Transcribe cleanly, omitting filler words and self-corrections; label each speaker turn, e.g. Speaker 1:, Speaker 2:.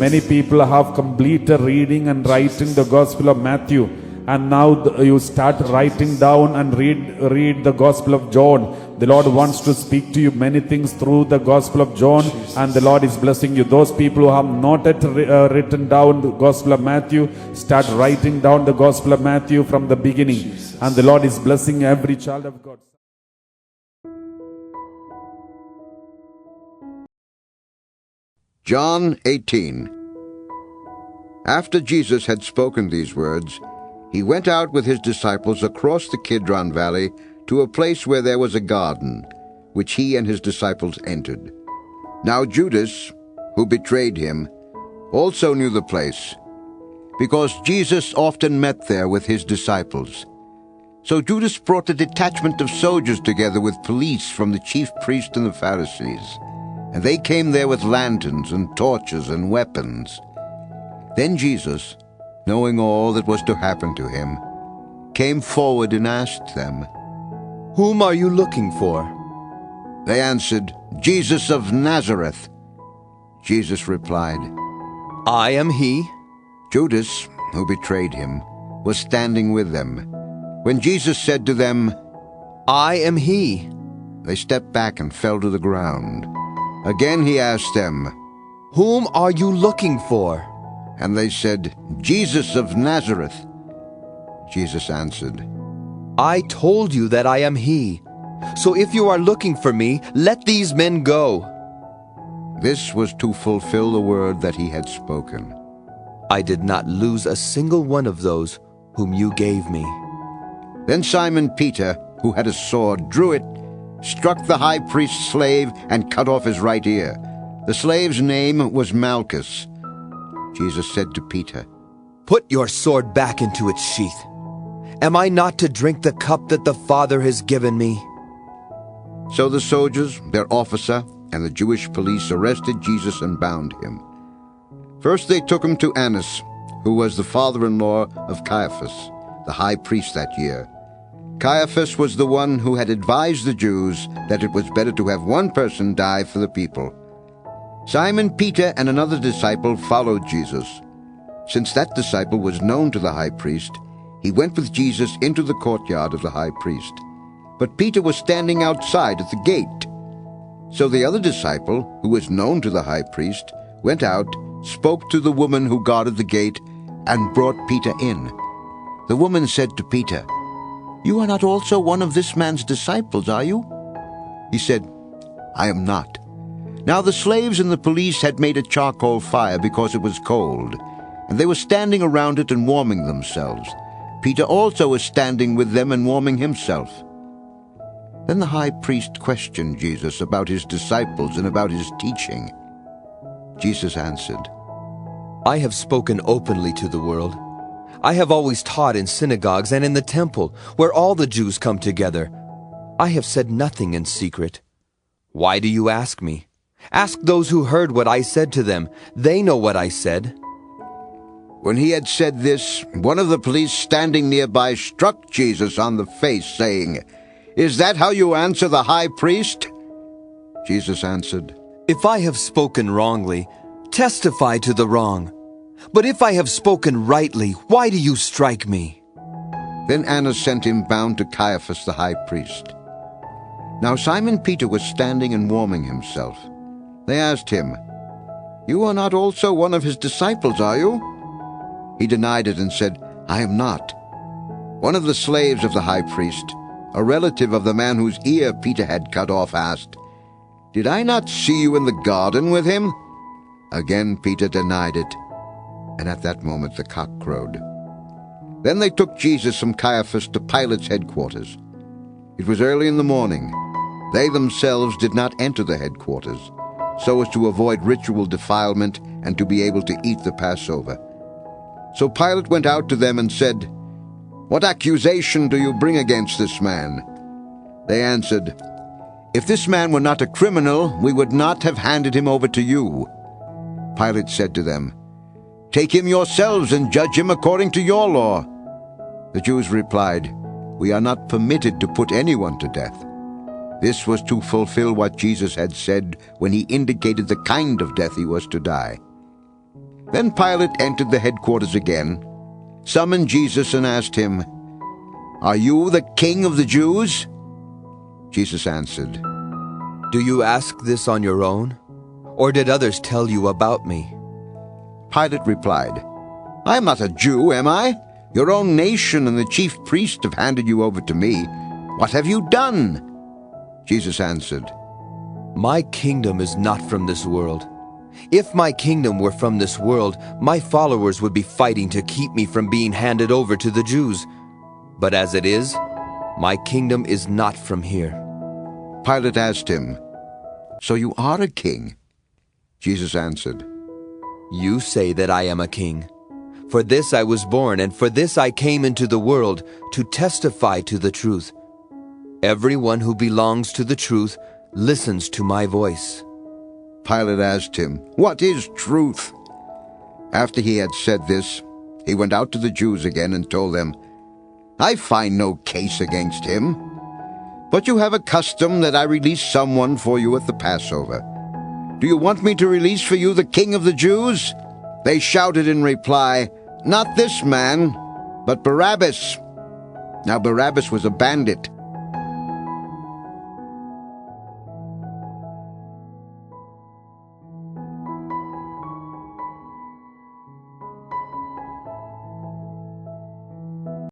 Speaker 1: Many people have completed reading and writing the Gospel of Matthew, and now you start writing down and read the Gospel of John. The Lord wants to speak to you many things through the Gospel of John, and the Lord is blessing you. Those people who have not yet written down the Gospel of Matthew, start writing down the Gospel of Matthew from the beginning, and the Lord is blessing every child of God.
Speaker 2: John 18. After Jesus had spoken these words, he went out with his disciples across the Kidron Valley to a place where there was a garden, which he and his disciples entered. Now Judas, who betrayed him, also knew the place, because Jesus often met there with his disciples. So Judas brought a detachment of soldiers together with police from the chief priests and the Pharisees. And they came there with lanterns and torches and weapons. Then Jesus, knowing all that was to happen to him, came forward and asked them,
Speaker 3: "Whom are you looking for?"
Speaker 2: They answered, "Jesus of Nazareth." Jesus replied,
Speaker 3: "I am he."
Speaker 2: Judas, who betrayed him, was standing with them. When Jesus said to them,
Speaker 3: "I am he,"
Speaker 2: they stepped back and fell to the ground. Again he asked them,
Speaker 3: "Whom are you looking for?"
Speaker 2: And they said, "Jesus of Nazareth." Jesus answered,
Speaker 3: "I told you that I am he. So if you are looking for me, let these men go."
Speaker 2: This was to fulfill the word that he had spoken.
Speaker 3: "I did not lose a single one of those whom you gave me."
Speaker 2: Then Simon Peter, who had a sword, drew it, struck the high priest's slave, and cut off his right ear. The slave's name was Malchus. Jesus said to Peter,
Speaker 3: "Put your sword back into its sheath. Am I not to drink the cup that the Father has given me?"
Speaker 2: So the soldiers, their officer, and the Jewish police arrested Jesus and bound him. First they took him to Annas, who was the father-in-law of Caiaphas, the high priest that year. Caiaphas was the one who had advised the Jews that it was better to have one person die for the people. Simon Peter and another disciple followed Jesus. Since that disciple was known to the high priest, he went with Jesus into the courtyard of the high priest. But Peter was standing outside at the gate. So the other disciple, who was known to the high priest, went out, spoke to the woman who guarded the gate, and brought Peter in. The woman said to Peter, "You are not also one of this man's disciples, are you?" He said, "I am not." Now the slaves and the police had made a charcoal fire because it was cold, and they were standing around it and warming themselves. Peter also was standing with them and warming himself. Then the high priest questioned Jesus about his disciples and about his teaching. Jesus answered,
Speaker 3: "I have spoken openly to the world. I have always taught in synagogues and in the temple, where all the Jews come together. I have said nothing in secret. Why do you ask me? Ask those who heard what I said to them. They know what I said."
Speaker 2: When he had said this, one of the police standing nearby struck Jesus on the face, saying, "Is that how you answer the high priest?" Jesus answered,
Speaker 3: "If I have spoken wrongly, testify to the wrong. But if I have spoken rightly, why do you strike me?"
Speaker 2: Then Annas sent him bound to Caiaphas the high priest. Now Simon Peter was standing and warming himself. They asked him, "You are not also one of his disciples, are you?" He denied it and said, "I am not." One of the slaves of the high priest, a relative of the man whose ear Peter had cut off, asked, "Did I not see you in the garden with him?" Again Peter denied it. And at that moment the cock crowed. Then they took Jesus from Caiaphas to Pilate's headquarters. It was early in the morning. They themselves did not enter the headquarters, so as to avoid ritual defilement and to be able to eat the Passover. So Pilate went out to them and said, "What accusation do you bring against this man?" They answered, "If this man were not a criminal, we would not have handed him over to you." Pilate said to them, "Take him yourselves and judge him according to your law." The Jews replied, "We are not permitted to put anyone to death." This was to fulfill what Jesus had said when he indicated the kind of death he was to die. Then Pilate entered the headquarters again, summoned Jesus, and asked him, "Are you the king of the Jews?" Jesus answered,
Speaker 3: Do you ask this on your own? Or did others tell you about me?
Speaker 2: Pilate replied, "I am not a Jew, am I? Your own nation and the chief priests have handed you over to me. What have you done?" Jesus answered,
Speaker 3: My kingdom is not from this world. If my kingdom were from this world, my followers would be fighting to keep me from being handed over to the Jews. But as it is, my kingdom is not from here.
Speaker 2: Pilate asked him, "So you are a king?" Jesus answered,
Speaker 3: You say that I am a king. For this I was born, and for this I came into the world, to testify to the truth. Everyone who belongs to the truth listens to my voice.
Speaker 2: Pilate asked him, "What is truth?" After he had said this, he went out to the Jews again and told them, "I find no case against him. But you have a custom that I release someone for you at the Passover. Do you want me to release for you the King of the Jews?" They shouted in reply, "Not this man, but Barabbas." Now Barabbas was a bandit,